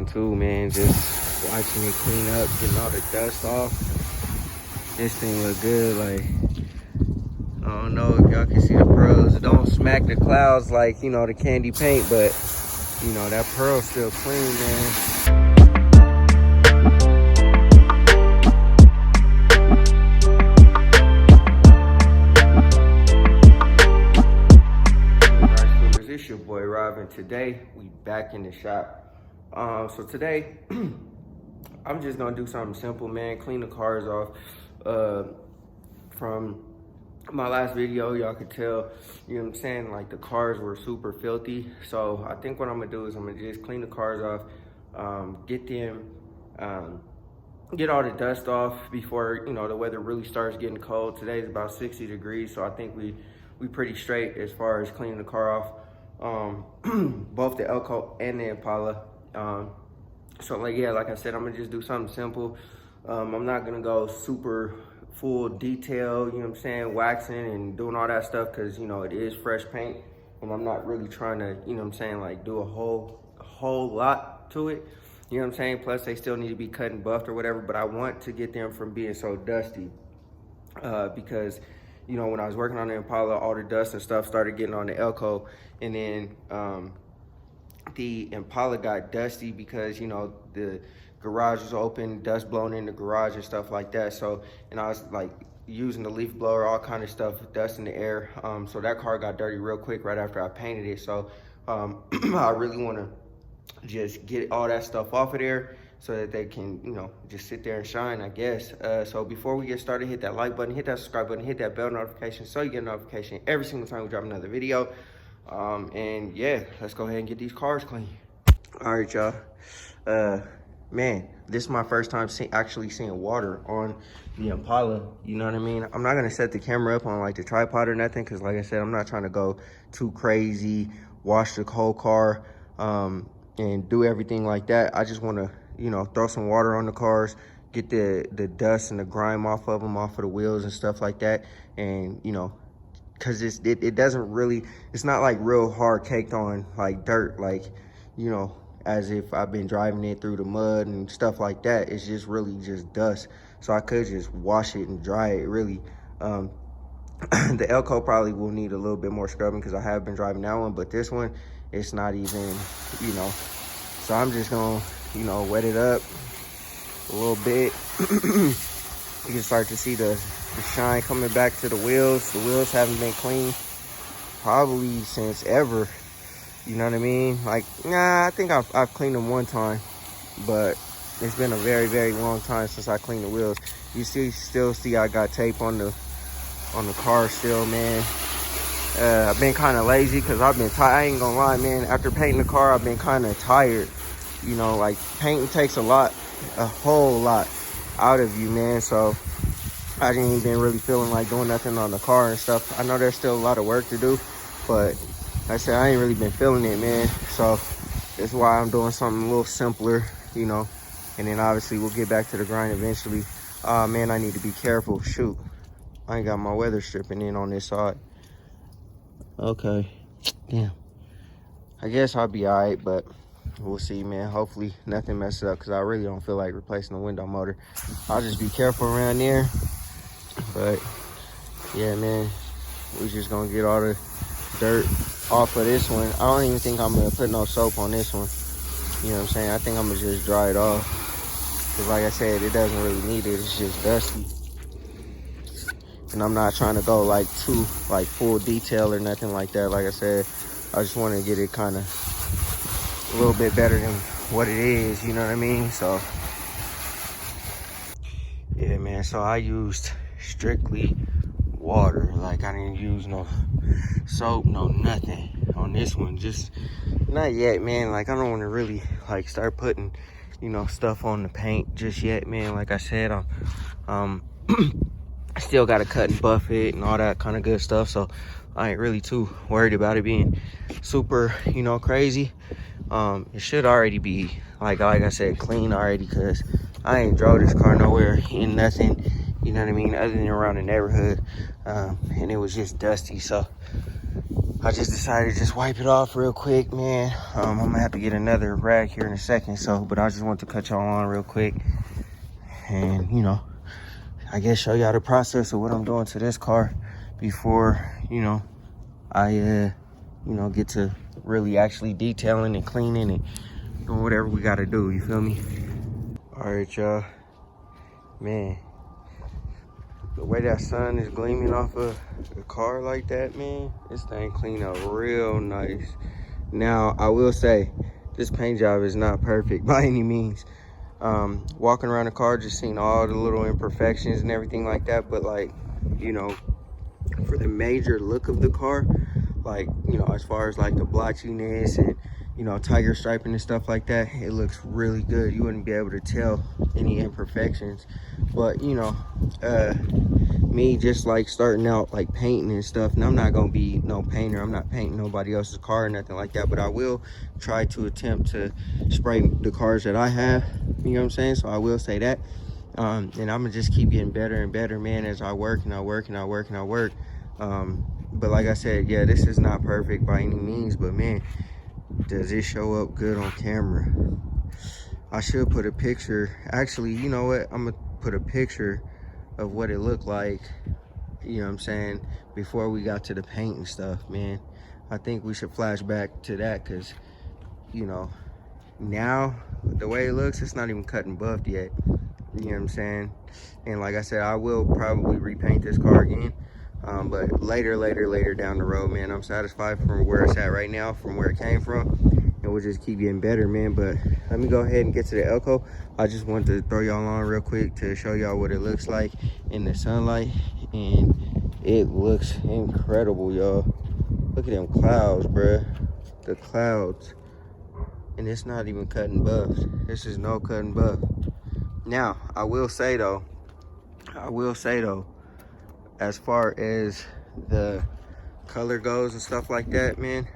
too, man. Just watching it clean up, getting all the dust off. This thing look good. Like, I don't know if y'all can see the pearls. It don't smack the clouds like, you know, the candy paint, but you know, that pearl's still clean, man. It's your boy Robin. Today we back in the shop. So today I'm just gonna do something simple, man. Clean the cars off. From my last video, y'all could tell, you know what I'm saying, like the cars were super filthy. So I think what I'm gonna do is I'm gonna just clean the cars off, get them, get all the dust off before, you know, the weather really starts getting cold. Today's about 60 degrees, so I think we pretty straight as far as cleaning the car off. Both the Elco and the Impala. So like, yeah, like I said, I'm gonna just do something simple. I'm not gonna go super full detail, you know what I'm saying, waxing and doing all that stuff, because, you know, it is fresh paint and I'm not really trying to, you know what I'm saying, like do a whole lot to it, you know what I'm saying. Plus they still need to be cut and buffed or whatever, but I want to get them from being so dusty, because, you know, when I was working on the Impala, all the dust and stuff started getting on the Elco, and then the Impala got dusty because, you know, the garage was open, dust blowing in the garage and stuff like that. So, and I was like using the leaf blower, all kind of stuff, dust in the air. So that car got dirty real quick right after I painted it. So I really want to just get all that stuff off of there so that they can, you know, just sit there and shine, I guess. So before we get started, hit that like button, hit that subscribe button, hit that bell notification so you get a notification every single time we drop another video. And yeah, let's go ahead and get these cars clean. All right, y'all. Man, this is my first time actually seeing water on the Impala, you know what I mean? I'm not gonna set the camera up on like the tripod or nothing, because like I said, I'm not trying to go too crazy, wash the whole car, and do everything like that. I just wanna, you know, throw some water on the cars, get the dust and the grime off of them, off of the wheels and stuff like that. And, you know, cause it doesn't really, it's not like real hard caked on like dirt, like, you know, as if I've been driving it through the mud and stuff like that. It's just really just dust. So I could just wash it and dry it, really. The Elco probably will need a little bit more scrubbing because I have been driving that one, but this one, it's not even, you know. So I'm just gonna, you know, wet it up a little bit. You can start to see the shine coming back to the wheels. The wheels haven't been clean probably since ever. You know what I mean? Like, nah, I think I've cleaned them one time, but it's been a very, very long time since I cleaned the wheels. You still see I got tape on the car still, man. I've been kind of lazy because I've been tired. I ain't gonna lie, man. After painting the car, I've been kind of tired. You know, like painting takes a whole lot out of you, man. So I ain't even been really feeling like doing nothing on the car and stuff. I know there's still a lot of work to do, but like I said, I ain't really been feeling it, man. So that's why I'm doing something a little simpler, you know. And then obviously we'll get back to the grind eventually. Man, I need to be careful. Shoot, I ain't got my weather stripping in on this side. Okay, damn. I guess I'll be all right, but we'll see, man. Hopefully nothing messes up, because I really don't feel like replacing the window motor. I'll just be careful around there. But yeah, man, we just gonna get all the dirt off of this one. I don't even think I'm gonna put no soap on this one. You know what I'm saying? I think I'm gonna just dry it off, because like I said, it doesn't really need it. It's just dusty. And I'm not trying to go like too like full detail or nothing like that. Like I said, I just want to get it kind of a little bit better than what it is, you know what I mean? So yeah, man, so I used strictly water. Like, I didn't use no soap, no nothing on this one. Just not yet, man. Like, I don't want to really like start putting, you know, stuff on the paint just yet, man. Like I said, I'm I still gotta cut and buff it and all that kind of good stuff. So I ain't really too worried about it being super, you know, crazy. It should already be like I said, clean already, because I ain't drove this car nowhere in nothing, you know what I mean, other than around the neighborhood. And it was just dusty. So I just decided to just wipe it off real quick, man. I'm gonna have to get another rag here in a second, but I just want to cut y'all on real quick and, you know, I guess show y'all the process of what I'm doing to this car before, you know, I, you know, get to really actually detailing and cleaning and doing whatever we gotta do, you feel me? All right, y'all, man. The way that sun is gleaming off of the car like that, man, this thing clean up real nice. Now, I will say, this paint job is not perfect by any means. Walking around the car, just seeing all the little imperfections and everything like that, but like, you know, for the major look of the car, like, you know, as far as like the blotchiness and, you know, tiger striping and stuff like that, it looks really good. You wouldn't be able to tell any imperfections. But, you know, me just like starting out like painting and stuff, and I'm not gonna be no painter. I'm not painting nobody else's car or nothing like that, but I will try to attempt to spray the cars that I have, you know what I'm saying? So I will say that. And I'm gonna just keep getting better and better, man, as I work and I work and I work and I work. But like I said, yeah, this is not perfect by any means, but man, does it show up good on camera. I should put a picture. Actually, you know what? I'm gonna put a picture of what it looked like, you know what I'm saying, before we got to the paint and stuff, man. I think we should flash back to that, because, you know, now, the way it looks, it's not even cut and buffed yet. You know what I'm saying? And like I said, I will probably repaint this car again. But later down the road, man, I'm satisfied from where it's at right now, from where it came from. And we'll just keep getting better, man. But let me go ahead and get to the Elko. I just wanted to throw y'all on real quick to show y'all what it looks like in the sunlight. And it looks incredible, y'all. Look at them clouds, bruh. The clouds. And it's not even cut and buffed. This is no cut and buff. Now, I will say though, as far as the color goes and stuff like that, man,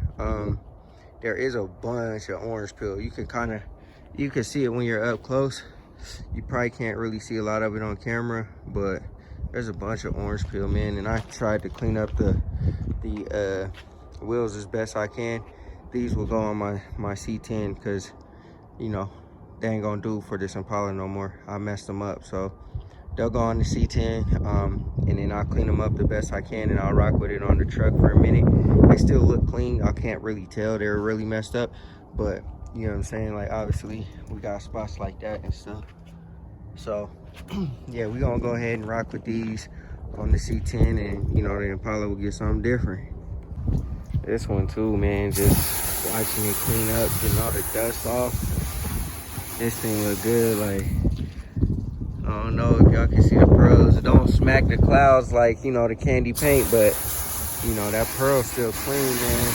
there is a bunch of orange peel. You can see it when you're up close. You probably can't really see a lot of it on camera, but there's a bunch of orange peel, man. And I tried to clean up the wheels as best I can. These will go on my C10 because, you know, they ain't gonna do for this Impala no more. I messed them up, so they'll go on the C10, and then I'll clean them up the best I can, and I'll rock with it on the truck for a minute. They still look clean. I can't really tell they're really messed up, but you know what I'm saying? Like, obviously, we got spots like that and stuff. So, yeah, we're gonna go ahead and rock with these on the C10, and, you know, the Impala will get something different. This one too, man, just watching it clean up, getting all the dust off. This thing look good. Like, I don't know if y'all can see the pearls. It don't smack the clouds like, you know, the candy paint, but, you know, that pearl's still clean, man.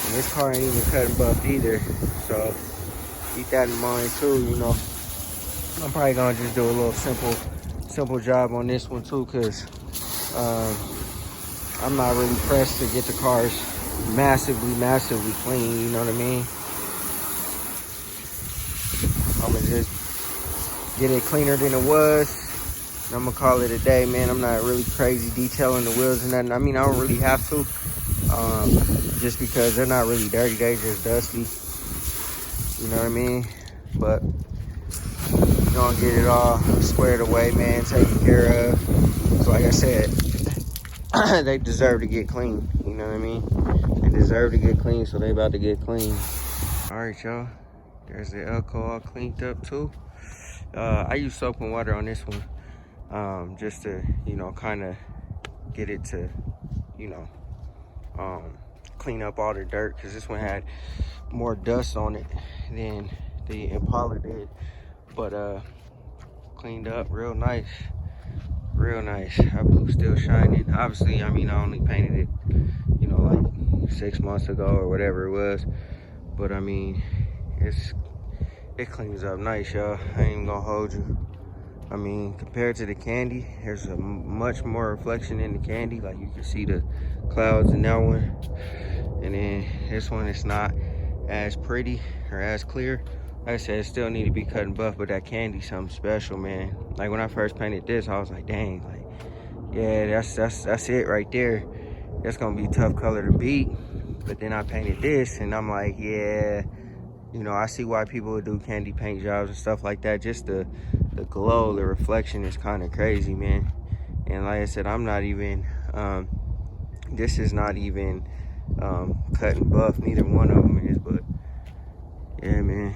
And this car ain't even cut and buffed either. So keep that in mind too, you know. I'm probably gonna just do a little simple job on this one too, because I'm not really pressed to get the cars massively clean, you know what I mean? I'm gonna just get it cleaner than it was. And I'm gonna call it a day, man. I'm not really crazy detailing the wheels and nothing. I mean, I don't really have to, just because they're not really dirty, they just dusty. You know what I mean? But we're gonna get it all squared away, man, taken care of. So like I said, they deserve to get clean, you know what I mean? They deserve to get clean, so they about to get clean. All right, y'all. There's the Elko all cleaned up too. I use soap and water on this one, just to, you know, kind of get it to, you know, clean up all the dirt, because this one had more dust on it than the Impala did. But cleaned up real nice. Real nice. That blue's still shining. Obviously, I mean, I only painted it, you know, like 6 months ago or whatever it was. But I mean, it cleans up nice, y'all. I ain't even gonna hold you. I mean, compared to the candy, there's a much more reflection in the candy. Like, you can see the clouds in that one. And then this one, it's not as pretty or as clear. Like I said, it still need to be cut and buff, but that candy's something special, man. Like, when I first painted this, I was like, dang, like, yeah, that's it right there. That's gonna be a tough color to beat. But then I painted this, and I'm like, yeah, you know, I see why people would do candy paint jobs and stuff like that. Just the glow, the reflection is kind of crazy, man. And like I said, I'm not even, this is not even cut and buff. Neither one of them is, but yeah, man.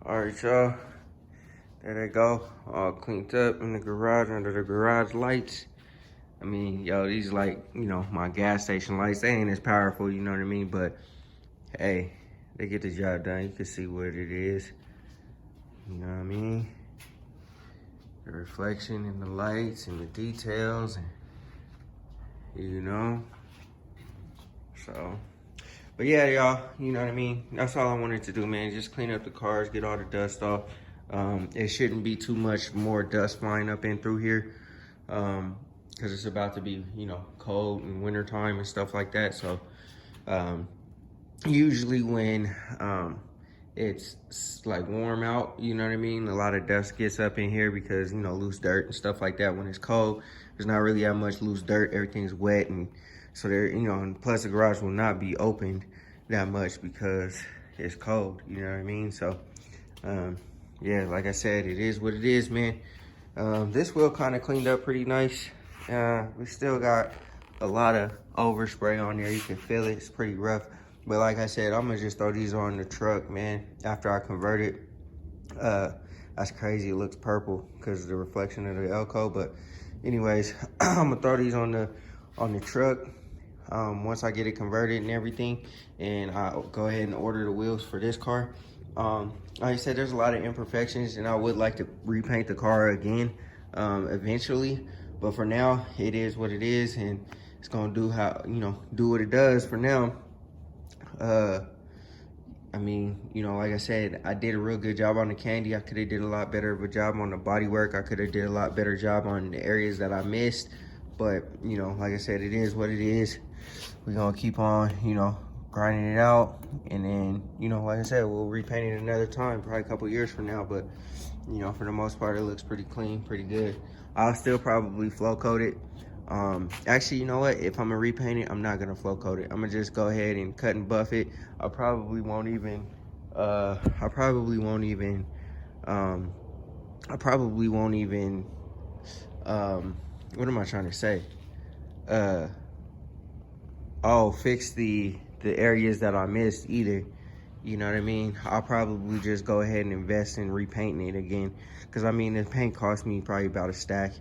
All right, y'all. There they go, all cleaned up in the garage under the garage lights. I mean, yo, these like, you know, my gas station lights, they ain't as powerful, you know what I mean? But hey, they get the job done. You can see what it is. You know what I mean? The reflection and the lights and the details, and you know. So, but yeah, y'all, you know what I mean? That's all I wanted to do, man. Just clean up the cars, get all the dust off. It shouldn't be too much more dust flying up in through here, because it's about to be, you know, cold and winter time and stuff like that. So usually when it's like warm out, you know what I mean, a lot of dust gets up in here because, you know, loose dirt and stuff like that. When it's cold, there's not really that much loose dirt. Everything's wet, and so there, you know, and plus the garage will not be opened that much because it's cold, you know what I mean? So yeah, like I said, it is what it is, man. This wheel kind of cleaned up pretty nice. We still got a lot of overspray on there. You can feel it. It's pretty rough. But like I said, I'm gonna just throw these on the truck, man. After I convert it, that's crazy. It looks purple because of the reflection of the Elco. But anyways, I'm gonna throw these on the truck once I get it converted and everything, and I'll go ahead and order the wheels for this car. Like I said, there's a lot of imperfections, and I would like to repaint the car again eventually, but for now it is what it is, and it's gonna do do what it does for now. I mean, you know, like I said, I did a real good job on the candy. I could have did a lot better of a job on the bodywork. I could have did a lot better job on the areas that I missed, but you know, like I said, it is what it is. We're gonna keep on, you know, grinding it out, and then, you know, like I said, we'll repaint it another time, probably a couple years from now. But you know, for the most part, it looks pretty clean, pretty good. I'll still probably flow coat it. Actually, you know what, if I'm gonna repaint it, I'm not gonna flow coat it. I'm gonna just go ahead and cut and buff it. I probably won't even what am I trying to say, fix the areas that I missed either. You know what I mean? I'll probably just go ahead and invest in repainting it again, because I mean, the paint cost me probably about a stack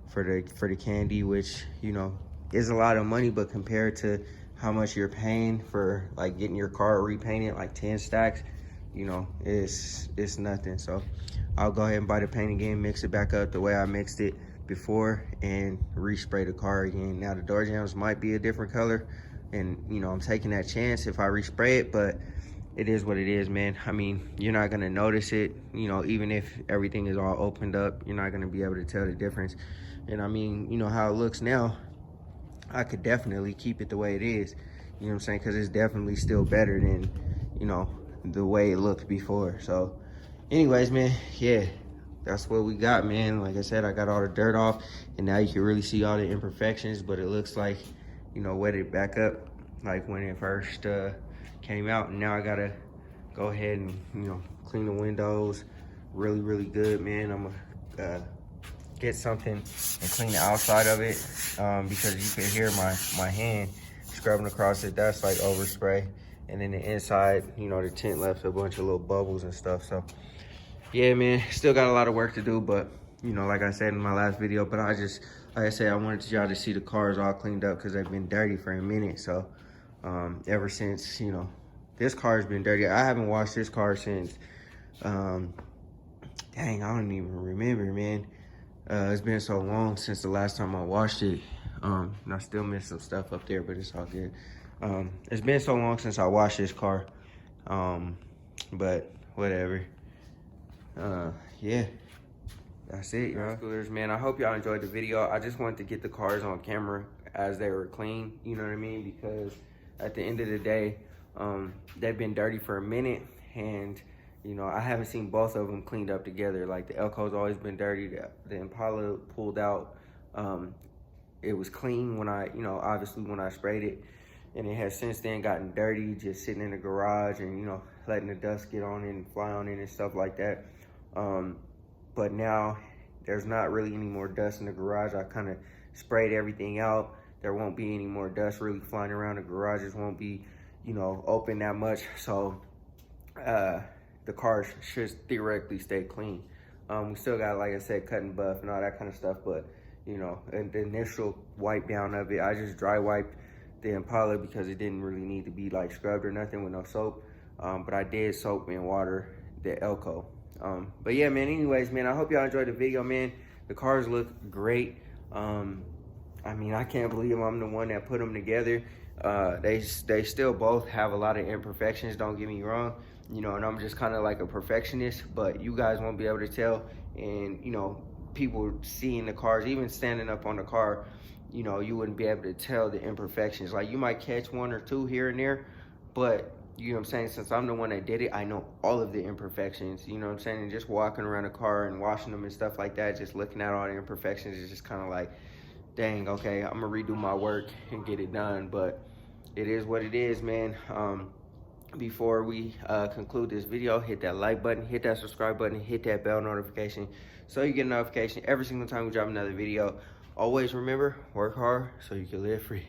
for the candy, which, you know, is a lot of money, but compared to how much you're paying for like getting your car repainted, like 10 stacks, you know, it's nothing. So I'll go ahead and buy the paint again, mix it back up the way I mixed it before, and respray the car again. Now the door jambs might be a different color, and you know, I'm taking that chance if I respray it, but it is what it is, man. I mean, you're not gonna notice it, you know, even if everything is all opened up, you're not gonna be able to tell the difference. And I mean, you know how it looks now, I could definitely keep it the way it is, you know what I'm saying? Because it's definitely still better than, you know, the way it looked before. So anyways, man, yeah, that's what we got, man. Like I said, I got all the dirt off, and now you can really see all the imperfections, but it looks like, you know, wet it back up like when it first came out. And now I gotta go ahead and, you know, clean the windows really good, man. I'm gonna get something and clean the outside of it, because you can hear my hand scrubbing across it. That's like overspray. And then the inside, you know, the tint left a bunch of little bubbles and stuff. So yeah, man, still got a lot of work to do, but you know, like I said in my last video, but like I said, I wanted y'all to see the cars all cleaned up because they've been dirty for a minute. So ever since, you know, this car's been dirty. I haven't washed this car since dang, I don't even remember, man. It's been so long since the last time I washed it. And I still miss some stuff up there, but it's all good. It's been so long since I washed this car. But whatever. Yeah, that's it, y'all. Schoolers, man, I hope y'all enjoyed the video. I just wanted to get the cars on camera as they were clean, you know what I mean? Because at the end of the day, they've been dirty for a minute, and you know, I haven't seen both of them cleaned up together. Like the Elco's always been dirty. The Impala pulled out it was clean when I, obviously when I sprayed it. And it has since then gotten dirty, just sitting in the garage and, letting the dust get on it and fly on it and stuff like that. But now there's not really any more dust in the garage. I kind of sprayed everything out. There won't be any more dust really flying around. The garages won't be, open that much. So the cars should theoretically stay clean. We still got, like I said, cut and buff and all that kind of stuff. But, and the initial wipe down of it, I just dry wiped the Impala because it didn't really need to be like scrubbed or nothing with no soap. But I did soap and water the Elco. But yeah, man, anyways, man, I hope y'all enjoyed the video, man. The cars look great. I mean, I can't believe I'm the one that put them together. They still both have a lot of imperfections, don't get me wrong, and I'm just kind of like a perfectionist, but you guys won't be able to tell. And people seeing the cars, even standing up on the car, you wouldn't be able to tell the imperfections. Like, you might catch one or two here and there, but you know what I'm saying, since I'm the one that did it, I know all of the imperfections, you know what I'm saying? And just walking around the car and washing them and stuff like that, just looking at all the imperfections, is just kind of like, dang, okay, I'm gonna redo my work and get it done. But it is what it is, man. Before we conclude this video, hit that like button, hit that subscribe button, hit that bell notification so you get a notification every single time we drop another video. Always remember, work hard so you can live free.